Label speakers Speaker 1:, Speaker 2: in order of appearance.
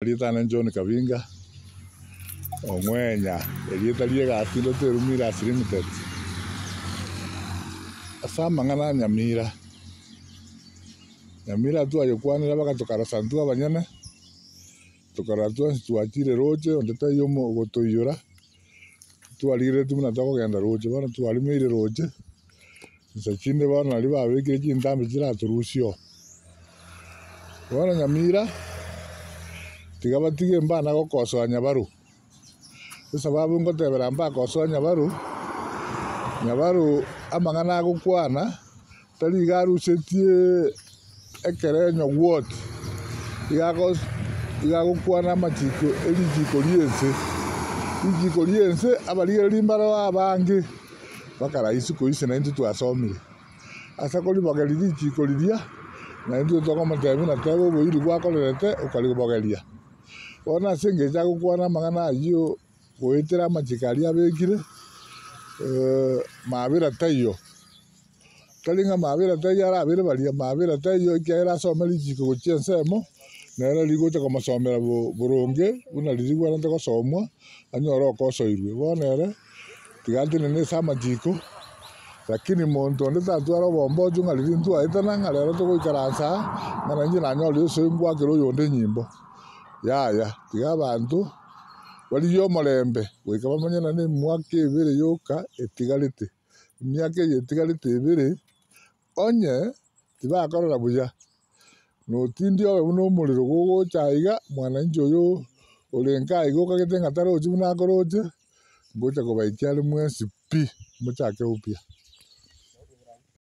Speaker 1: Rietana John Kabinga Ong'wenya erieta riegatindo Terumiras Limited ase amang'ana Nyamira twayokwanire mpaka tukarasa ntwa abanyene tukara twensi twachire roche onde taiyo gotoiyora twarigire buna twakogenda roche bono twarimeire roche nsa chinde bono nari babekire chintambi chiraturusio bono Nyamira tiga batige mbana gokosoa Nyabaru esababu ngotebera mbakosoa Nyabaru amang'ana agokwana tari garusetie ekerenyo gwoti igagokwana amachiko rijiko riense abarigeri mbaro abange bakaraisi koise na intu twasomire asa koribogeri rijiko riria na intu twakomotebi na tebo boiri gwakorerete ukaribogeria bona senge jagokwana amang'ana ayio goetera amachiko aria abekire mabera taiyo taringa mabera taiyo arabere baria mabera taiyo ikiaera asomera rijiko gochia ensemo nere rigocha komasomera boronge buna ririgwana ntagosomwa anyora okosoirwe bonere tigatinene ase amachiko lakini monto onde tatwara obombocho ng'a riria ntwaetana ng'a rero togoikaransa ng'ana inche nanyore osoe ngwakera oyonde nyimbo yaya tiga abanto bari omorembe goika bamanyana na emwaka 2 yoka etigarete emiaka eye etigarete 2 onye tibakorora buya notindi obe buna omorero gogocha iga mwananchi oyo orenka iga okagete ng'a tarochi buna akoroche ngocha kobaikia are mwensi pi mochake upya.